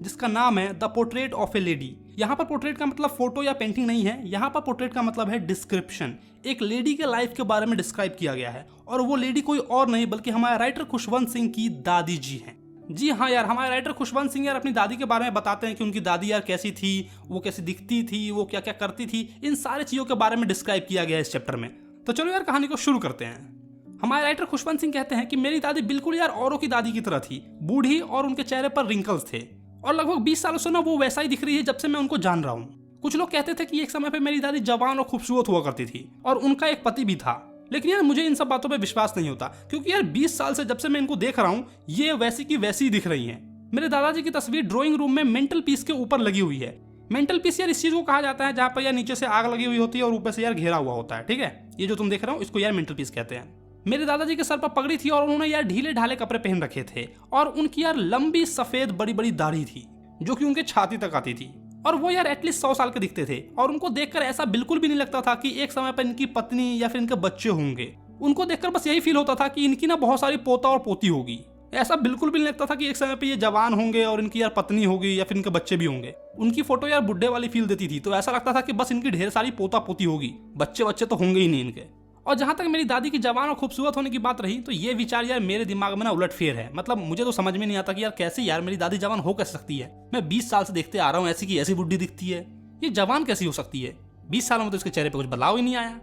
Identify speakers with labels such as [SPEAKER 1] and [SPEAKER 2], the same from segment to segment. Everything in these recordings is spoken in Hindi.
[SPEAKER 1] जिसका नाम है the portrait of A lady. यहाँ पर पोर्ट्रेट का मतलब फोटो या पेंटिंग नहीं है, यहाँ पर पोर्ट्रेट का मतलब है डिस्क्रिप्शन। एक लेडी के लाइफ के बारे में डिस्क्राइब किया गया है और वो लेडी कोई और नहीं बल्कि हमारे राइटर खुशवंत सिंह की दादी जी हैं। जी हाँ यार, हमारे राइटर खुशवंत सिंह यार अपनी दादी के बारे में बताते हैं कि उनकी दादी यार कैसी थी, वो कैसी दिखती थी, वो क्या क्या करती थी। इन सारी चीज़ों के बारे में डिस्क्राइब किया गया है इस चैप्टर में। तो चलो यार कहानी को शुरू करते हैं। हमारे राइटर खुशवंत सिंह कहते हैं कि मेरी दादी बिल्कुल यार औरों की दादी की तरह थी, बूढ़ी और उनके चेहरे पर रिंकल्स थे और लगभग 20 सालों से ना वो वैसा ही दिख रही है जब से मैं उनको जान रहा हूँ। कुछ लोग कहते थे कि एक समय पे मेरी दादी जवान और खूबसूरत हुआ करती थी और उनका एक पति भी था, लेकिन यार मुझे इन सब बातों पे विश्वास नहीं होता क्योंकि यार 20 साल से जब से मैं इनको देख रहा हूँ ये वैसी की वैसी ही दिख रही हैं। मेरे दादाजी की तस्वीर ड्राइंग रूम में मेंटल पीस के ऊपर लगी हुई है। मेंटल पीस यार इस चीज को कहा जाता है जहाँ पर यार नीचे से आग लगी हुई होती है और ऊपर से यार घेरा हुआ होता है, ठीक है। ये जो तुम देख रहे हो इसको यार मेंटल पीस कहते हैं। मेरे दादाजी के सर पर पगड़ी थी और उन्होंने यार ढीले ढाले कपड़े पहन रखे थे और उनकी यार लंबी सफेद बड़ी बड़ी दाढ़ी थी जो कि उनके छाती तक आती थी और वो यार एटलीस्ट 100 साल के दिखते थे और उनको देखकर ऐसा बिल्कुल भी नहीं लगता था कि एक समय पर इनकी पत्नी या फिर इनके बच्चे होंगे। उनको देखकर बस यही फील होता था कि इनकी ना बहुत सारी पोता और पोती होगी। ऐसा बिल्कुल भी नहीं लगता था कि एक समय पे ये जवान होंगे और इनकी यार पत्नी होगी या फिर इनके बच्चे भी होंगे। उनकी फोटो यार बुढ़े वाली फील देती थी, तो ऐसा लगता था कि बस इनकी ढेर सारी पोता पोती होगी, बच्चे तो होंगे ही नहीं इनके। और जहां तक मेरी दादी की जवान और खूबसूरत होने की बात रही तो ये विचार यार मेरे दिमाग में ना उलट फेर है। मतलब मुझे तो समझ में नहीं आता कि यार कैसे यार मेरी दादी जवान हो कैसे सकती है। मैं 20 साल से देखते आ रहा हूँ ऐसी की ऐसी बुढ़ी दिखती है, ये जवान कैसी हो सकती है। 20 सालों में तो इसके चेहरे पे कुछ बदलाव ही नहीं आया।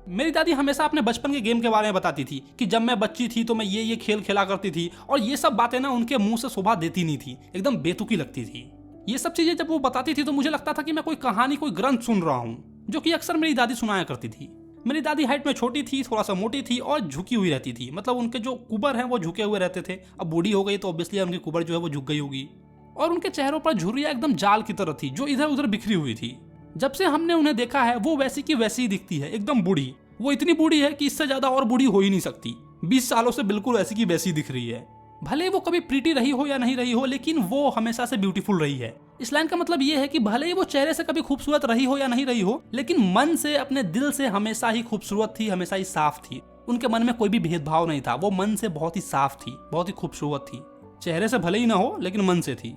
[SPEAKER 1] मेरी दादी हमेशा अपने बचपन के गेम के बारे में बताती थी कि जब मैं बच्ची थी तो मैं ये खेल खेला करती थी और ये सब बातें ना उनके मुंह से शोभा देती नहीं थी, एकदम बेतुकी लगती थी। ये सब चीजें जब वो बताती थी तो मुझे लगता था कि मैं कोई कहानी कोई ग्रंथ सुन रहा हूँ, जो कि अक्सर मेरी दादी सुनाया करती थी। मेरी दादी हाइट में छोटी थी, थोड़ा सा मोटी थी और झुकी हुई रहती थी। मतलब उनके जो कुबर हैं वो झुके हुए रहते थे। अब बूढ़ी हो गई तो ऑब्वियसली उनकी कुबर जो है वो झुक गई होगी और उनके चेहरों पर झुर्रियां एकदम जाल की तरह थी जो इधर उधर बिखरी हुई थी। जब से हमने उन्हें देखा है वो वैसी की वैसी ही दिखती है, एकदम बूढ़ी। वो इतनी बूढ़ी है कि इससे ज्यादा और बूढ़ी हो ही नहीं सकती। 20 सालों से बिल्कुल वैसी की वैसी दिख रही है। भले वो कभी प्रीटी रही हो या नहीं रही हो, लेकिन वो हमेशा से ब्यूटीफुल रही है। इस लाइन का मतलब ये है कि भले ही वो चेहरे से कभी खूबसूरत रही हो या नहीं रही हो, लेकिन मन से अपने दिल से हमेशा ही खूबसूरत थी, हमेशा ही साफ थी। उनके मन में कोई भी भेदभाव नहीं था। वो मन से बहुत ही साफ थी, बहुत ही खूबसूरत थी। चेहरे से भले ही ना हो लेकिन मन से थी।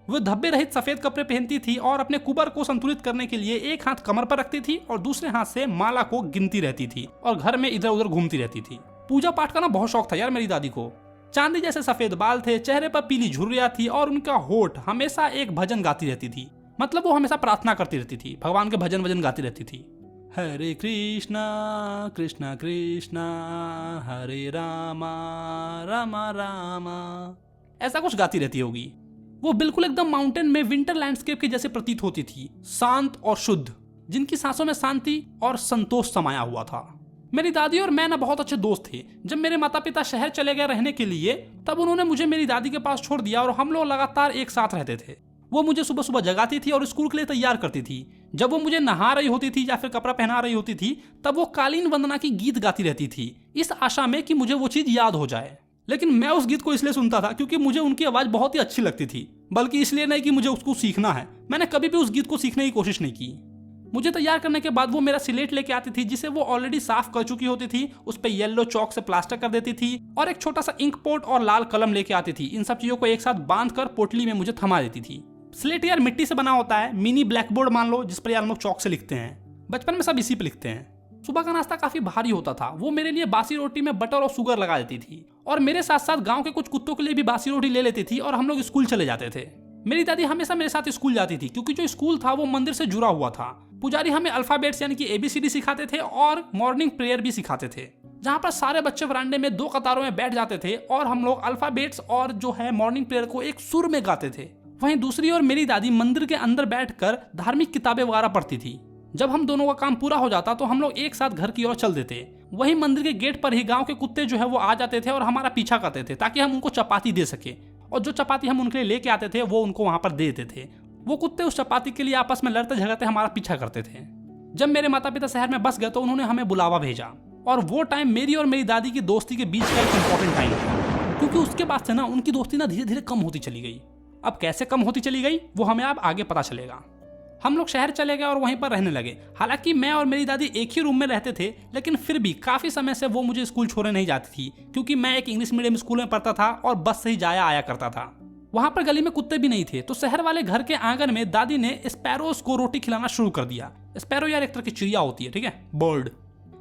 [SPEAKER 1] वो धब्बे रहित सफेद कपड़े पहनती थी और अपने कुबर को संतुलित करने के लिए एक हाथ कमर पर रखती थी और दूसरे हाथ से माला को गिनती रहती थी और घर में इधर उधर घूमती रहती थी। पूजा पाठ का ना बहुत शौक था यार मेरी दादी को। चांदी जैसे सफेद बाल थे, चेहरे पर पीली झुर्रियां थी और उनका होठ हमेशा एक भजन गाती रहती थी। मतलब वो हमेशा प्रार्थना करती रहती थी, भगवान के भजन गाती रहती थी। हरे कृष्णा कृष्णा कृष्णा हरे रामा रामा रामा, ऐसा कुछ गाती रहती होगी। वो बिल्कुल एकदम माउंटेन में विंटर लैंडस्केप की जैसे प्रतीत होती थी, शांत और शुद्ध, जिनकी सांसों में शांति और संतोष समाया हुआ था। मेरी दादी और मैं ना बहुत अच्छे दोस्त थे। जब मेरे माता पिता शहर चले गए रहने के लिए तब उन्होंने मुझे मेरी दादी के पास छोड़ दिया और हम लोग लगातार एक साथ रहते थे। वो मुझे सुबह सुबह जगाती थी और स्कूल के लिए तैयार करती थी। जब वो मुझे नहा रही होती थी या फिर कपड़ा पहना रही होती थी तब वो कालीन वंदना की गीत गाती रहती थी, इस आशा में कि मुझे वो चीज याद हो जाए। लेकिन मैं उस गीत को इसलिए सुनता था क्योंकि मुझे उनकी आवाज बहुत ही अच्छी लगती थी, बल्कि इसलिए नहीं कि मुझे उसको सीखना है। मैंने कभी भी उस गीत को सीखने की कोशिश नहीं की। मुझे तैयार करने के बाद वो मेरा स्लेट लेके आती थी जिसे वो ऑलरेडी साफ कर चुकी होती थी। उस पे येलो चौक से प्लास्टर कर देती थी और एक छोटा सा इंक पोट और लाल कलम लेके आती थी। इन सब चीजों को एक साथ बांधकर पोटली में मुझे थमा देती थी। स्लेट यार मिट्टी से बना होता है, मिनी ब्लैक बोर्ड मान लो, जिस पर यार हम लोग चौक से लिखते हैं। बचपन में सब इसी पे लिखते हैं। सुबह का नाश्ता काफी भारी होता था। वो मेरे लिए बासी रोटी में बटर और शुगर लगा देती थी और मेरे साथ साथ गांव के कुछ कुत्तों के लिए भी बासी रोटी ले लेती थी और हम लोग स्कूल चले जाते थे। मेरी दादी हमेशा मेरे साथ स्कूल जाती थी क्योंकि जो स्कूल था वो मंदिर से जुड़ा हुआ था। पुजारी हमें अल्फाबेट्स यानी कि ABCD सिखाते थे और मॉर्निंग प्रेयर भी सिखाते थे, जहाँ पर सारे बच्चे वरांडे में 2 कतारों में बैठ जाते थे और हम लोग अल्फाबेट्स और जो है मॉर्निंग प्रेयर को एक सुर में गाते थे। वहीं दूसरी ओर मेरी दादी मंदिर के अंदर बैठकर धार्मिक किताबें वगैरह पढ़ती थी। जब हम दोनों का काम पूरा हो जाता तो हम लोग एक साथ घर की ओर चल देते। वहीं मंदिर के गेट पर ही गांव के कुत्ते जो है वो आ जाते थे और हमारा पीछा करते थे ताकि हम उनको चपाती दे सके, और जो चपाती हम उनके लिए लेके आते थे वो उनको वहां पर दे देते थे। वो कुत्ते उस चपाती के लिए आपस में लड़ते झगड़ते हमारा पीछा करते थे। जब मेरे माता पिता शहर में बस गए तो उन्होंने हमें बुलावा भेजा और वो टाइम मेरी और मेरी दादी की दोस्ती के बीच का एक इंपॉर्टेंट टाइम था, क्योंकि उसके बाद से ना उनकी दोस्ती ना धीरे धीरे कम होती चली गई। अब कैसे कम होती चली गई वो हमें अब आगे पता चलेगा। हम लोग शहर चले गए और वहीं पर रहने लगे। हालांकि मैं और मेरी दादी एक ही रूम में रहते थे, लेकिन फिर भी काफी समय से वो मुझे स्कूल छोड़ने नहीं जाती थी क्योंकि मैं एक इंग्लिश मीडियम स्कूल में पढ़ता था और बस से ही जाया आया करता था। वहाँ पर गली में कुत्ते भी नहीं थे, तो शहर वाले घर के आंगन में दादी ने स्पैरोस को रोटी खिलाना शुरू कर दिया। स्पैरो यार एक तरह की चिड़िया होती है, ठीक है, बर्ड।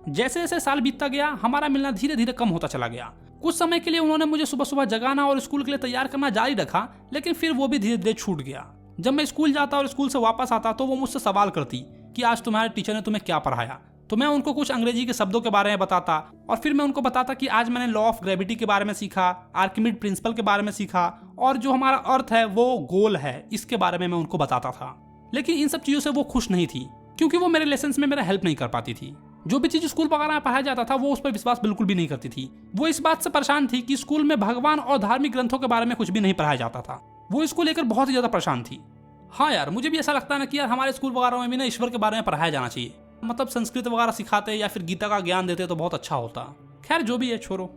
[SPEAKER 1] जैसे जैसे साल बीतता गया हमारा मिलना धीरे धीरे कम होता चला गया। कुछ समय के लिए उन्होंने मुझे सुबह सुबह जगाना और स्कूल के लिए तैयार करना जारी रखा, लेकिन फिर वो भी धीरे धीरे छूट गया। जब मैं स्कूल जाता और स्कूल से वापस आता तो वो मुझसे सवाल करती कि आज तुम्हारे टीचर ने तुम्हें क्या पढ़ाया। तो मैं उनको कुछ अंग्रेजी के शब्दों के बारे में बताता और फिर मैं उनको बताता कि आज मैंने लॉ ऑफ ग्रेविटी के बारे में सीखा, आर्किमिड प्रिंसिपल के बारे में सीखा और जो हमारा अर्थ है वो गोल है, इसके बारे में मैं उनको बताता था। लेकिन इन सब चीजों से वो खुश नहीं थी, क्योंकि वो मेरे लेसन में मेरा हेल्प नहीं कर पाती थी। जो भी चीज स्कूल वगैरह में पढ़ाया जाता था वो उस पर विश्वास बिल्कुल भी नहीं करती थी। वो इस बात से परेशान थी कि स्कूल में भगवान और धार्मिक ग्रंथों के बारे में कुछ भी नहीं पढ़ाया जाता था। वो इसको लेकर बहुत ही ज्यादा परेशान थी। हाँ यार, मुझे भी ऐसा लगता है ना कि यार हमारे स्कूल वगैरह में भी ना ईश्वर के बारे में पढ़ाया जाना चाहिए। मतलब संस्कृत वगैरह सिखाते या फिर गीता का ज्ञान देते तो बहुत अच्छा होता। खैर जो भी है, छोड़ो।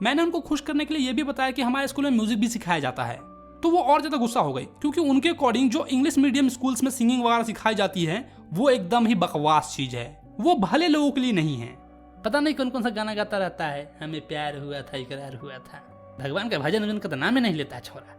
[SPEAKER 1] मैंने उनको खुश करने के लिए ये भी बताया कि हमारे स्कूल में म्यूजिक भी सिखाया जाता है, तो वो और ज्यादा गुस्सा हो गई, क्योंकि उनके अकॉर्डिंग जो इंग्लिश मीडियम स्कूल्स में सिंगिंग वगैरह सिखाई जाती है वो एकदम ही बकवास चीज है, वो भले लोगों के लिए नहीं है। पता नहीं कौन कौन सा गाना गाता रहता है, हमें प्यार हुआ था, इकरार हुआ था, भगवान का भजन वजन का तो नाम ही नहीं लेता है छोरा।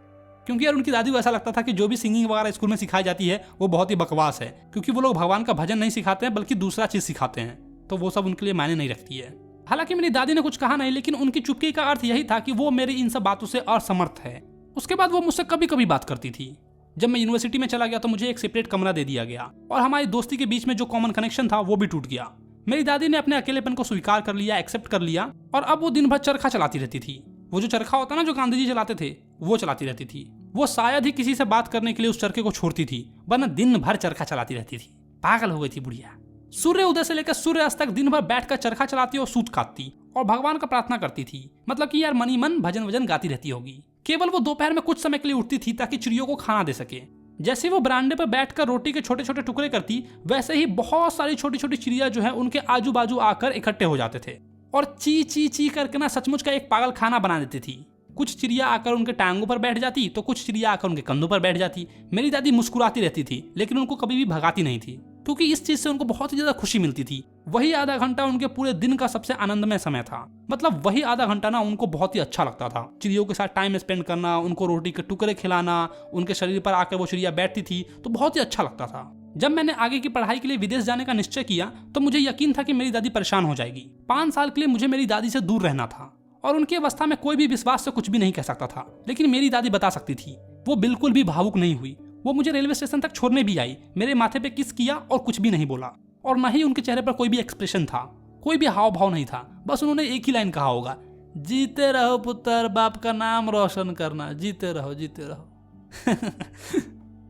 [SPEAKER 1] क्योंकि यार उनकी दादी को ऐसा लगता था कि जो भी सिंगिंग वगैरह स्कूल में सिखाई जाती है वो बहुत ही बकवास है, क्योंकि वो लोग भगवान का भजन नहीं सिखाते हैं बल्कि दूसरा चीज सिखाते हैं, तो वो सब उनके लिए मायने नहीं रखती है। हालांकि मेरी दादी ने कुछ कहा नहीं, लेकिन उनकी चुप्पी का अर्थ यही था कि वो मेरी इन सब बातों से असमर्थ है। उसके बाद वो मुझसे कभी कभी बात करती थी। जब मैं यूनिवर्सिटी में चला गया तो मुझे एक सेपरेट कमरा दे दिया गया और हमारी दोस्ती के बीच में जो कॉमन कनेक्शन था वो भी टूट गया। मेरी दादी ने अपने अकेलेपन को स्वीकार कर लिया, एक्सेप्ट कर लिया, और अब वो दिन भर चरखा चलाती रहती थी। वो जो चरखा होता ना जो गांधी जी चलाते थे, वो चलाती रहती थी। वो शायद ही किसी से बात करने के लिए उस चरखे को छोड़ती थी, वरना दिन भर चरखा चलाती रहती थी। पागल हो गई थी बुढ़िया। सूर्य उदय से लेकर सूर्य अस्त तक दिन भर बैठकर चरखा चलाती और सूत काटती और भगवान का प्रार्थना करती थी। मतलब कि यार मनी मन भजन वजन गाती रहती होगी। केवल वो दोपहर में कुछ समय के लिए उठती थी ताकि चिड़ियों को खाना दे सके। जैसे वो बरामदे पर बैठकर रोटी के छोटे छोटे टुकड़े करती, वैसे ही बहुत सारी छोटी छोटी चिड़िया जो है उनके आजू बाजू आकर इकट्ठे हो जाते थे और ची ची ची करके ना सचमुच का एक पागल खाना बना देती थी। कुछ चिड़िया आकर उनके टांगों पर बैठ जाती तो कुछ चिड़िया आकर उनके कंधों पर बैठ जाती। मेरी दादी मुस्कुराती रहती थी, लेकिन उनको कभी भी भगाती नहीं थी, क्योंकि इस चीज से उनको बहुत ही ज्यादा खुशी मिलती थी। वही आधा घंटा उनके पूरे दिन का सबसे आनंदमय समय था। मतलब वही आधा घंटा ना उनको बहुत ही अच्छा लगता था। चिड़ियों के साथ टाइम स्पेंड करना, उनको रोटी के टुकड़े खिलाना, उनके शरीर पर आकर वो चिड़िया बैठती थी तो बहुत ही अच्छा लगता था। जब मैंने आगे की पढ़ाई के लिए विदेश जाने का निश्चय किया तो मुझे यकीन था कि मेरी दादी परेशान हो जाएगी। 5 साल के लिए मुझे मेरी दादी से दूर रहना था और उनकी अवस्था में कोई भी विश्वास से कुछ भी नहीं कह सकता था, लेकिन मेरी दादी बता सकती थी। वो बिल्कुल भी भावुक नहीं हुई। वो मुझे रेलवे स्टेशन तक छोड़ने भी आई, मेरे माथे पे किस किया और कुछ भी नहीं बोला, और न ही उनके चेहरे पर कोई भी एक्सप्रेशन था, कोई भी हाव भाव नहीं था। बस उन्होंने एक ही लाइन कहा होगा, जीते रहो पुत्र, बाप का नाम रोशन करना, जीते रहो जीते रहो।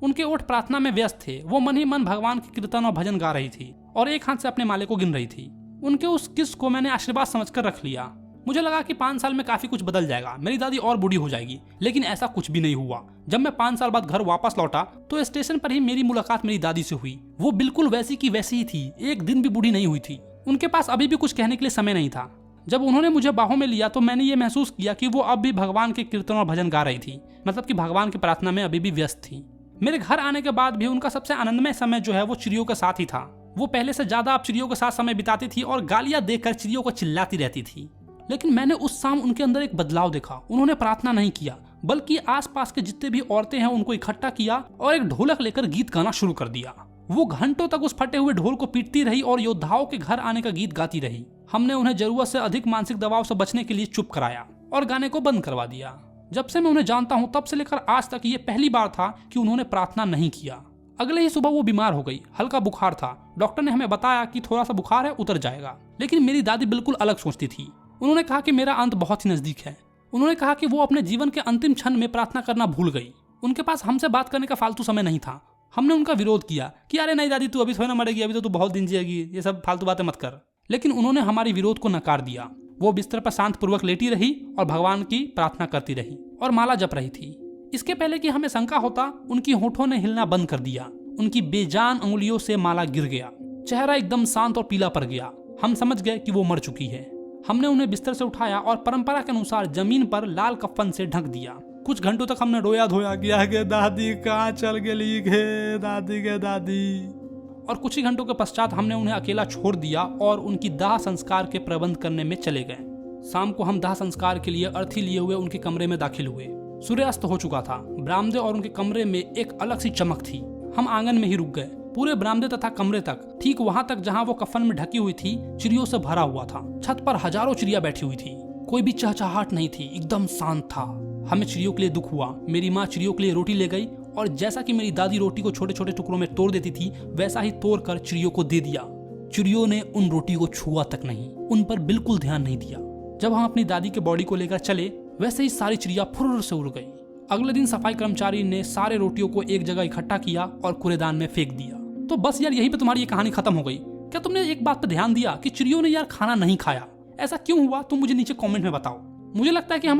[SPEAKER 1] उनके ओठ प्रार्थना में व्यस्त थे। वो मन ही मन भगवान की कीर्तन और भजन गा रही थी और एक हाथ से अपने माले को गिन रही थी। उनके उस किस को मैंने आशीर्वाद समझकर रख लिया। मुझे लगा कि 5 साल में काफी कुछ बदल जाएगा, मेरी दादी और बूढ़ी हो जाएगी, लेकिन ऐसा कुछ भी नहीं हुआ। जब मैं 5 साल बाद घर वापस लौटा तो स्टेशन पर ही मेरी मुलाकात मेरी दादी से हुई। वो बिल्कुल वैसी की वैसी ही थी, एक दिन भी बूढ़ी नहीं हुई थी। उनके पास अभी भी कुछ कहने के लिए समय नहीं था। जब उन्होंने मुझे बाहों में लिया तो मैंने ये महसूस किया कि वो अब भी भगवान के कीर्तन और भजन गा रही थी, मतलब कि भगवान की प्रार्थना में अभी भी व्यस्त थी। मेरे घर आने के बाद भी उनका सबसे आनंदमय समय जो है वो चिड़ियों के साथ ही था। वो पहले से ज्यादा अब चिड़ियों के साथ समय बिताती थी और गालियां देकर चिड़ियों को चिल्लाती रहती थी। लेकिन मैंने उस शाम उनके अंदर एक बदलाव देखा। उन्होंने प्रार्थना नहीं किया, बल्कि आसपास के जितने भी औरतें हैं उनको इकट्ठा किया और एक ढोलक लेकर गीत गाना शुरू कर दिया। वो घंटों तक उस फटे हुए ढोल को पीटती रही और योद्धाओं के घर आने का गीत गाती रही। हमने उन्हें जरूरत से अधिक मानसिक दबाव से बचने के लिए चुप कराया और गाने को बंद करवा दिया। जब से मैं उन्हें जानता हूँ तब से लेकर आज तक ये पहली बार था कि उन्होंने प्रार्थना नहीं किया। अगले ही सुबह वो बीमार हो गई, हल्का बुखार था। डॉक्टर ने हमें बताया कि थोड़ा सा बुखार है, उतर जाएगा। लेकिन मेरी दादी बिल्कुल अलग सोचती थी। उन्होंने कहा कि मेरा अंत बहुत ही नजदीक है। उन्होंने कहा कि वो अपने जीवन के अंतिम क्षण में प्रार्थना करना भूल गई। उनके पास हमसे बात करने का फालतू समय नहीं था। हमने उनका विरोध किया कि अरे नहीं दादी, तू अभी थोड़ी ना मरेगी, अभी तो तू बहुत दिन जिएगी, ये सब फालतू बातें मत कर। लेकिन उन्होंने हमारी विरोध को नकार दिया। वो बिस्तर पर शांतपूर्वक लेटी रही और भगवान की प्रार्थना करती रही और माला जप रही थी। इसके पहले कि हमें शंका होता, उनकी होठों ने हिलना बंद कर दिया। उनकी बेजान उंगलियों से माला गिर गया। चेहरा एकदम शांत और पीला पड़ गया। हम समझ गए कि वो मर चुकी है। हमने उन्हें बिस्तर से उठाया और परंपरा के अनुसार जमीन पर लाल कफन से ढक दिया। कुछ घंटों तक हमने रोया धोया किया कि दादी कहाँ चल गई गे, दादी के दादी। और कुछ ही घंटों के पश्चात हमने उन्हें अकेला छोड़ दिया और उनकी दाह संस्कार के प्रबंध करने में चले गए। शाम को हम दाह संस्कार के लिए अर्थी लिए हुए उनके कमरे में दाखिल हुए। सूर्यास्त हो चुका था। बरामदे और उनके कमरे में एक अलग सी चमक थी। हम आंगन में ही रुक गए। पूरे बरामदे तथा कमरे तक, ठीक वहां तक जहां वो कफन में ढकी हुई थी, चिड़ियों से भरा हुआ था। छत पर हजारों चिड़िया बैठी हुई थी। कोई भी चहचहाट नहीं थी, एकदम शांत था। हमें चिड़ियों के लिए दुख हुआ। मेरी माँ चिड़ियों के लिए रोटी ले गई और जैसा कि मेरी दादी रोटी को छोटे छोटे टुकड़ों में तोड़ देती थी, वैसा ही तोड़कर चिड़ियों को दे दिया। चिड़ियों ने उन रोटी को छुआ तक नहीं, उन पर बिल्कुल ध्यान नहीं दिया। जब हम अपनी दादी के बॉडी को लेकर चले, वैसे ही सारी चिड़िया फुर्र से उड़ गई। अगले दिन सफाई कर्मचारी ने सारे रोटियों को एक जगह इकट्ठा किया और कूड़ेदान में फेंक दिया। तो बस यार, यहीं पे तुम्हारी ये कहानी खत्म हो गई। क्या तुमने एक बात पे ध्यान दिया कि चिड़ियों ने यार खाना नहीं खाया? ऐसा क्यों हुआ? तुम मुझे नीचे कमेंट में बताओ। मुझे लगता है कि हमारे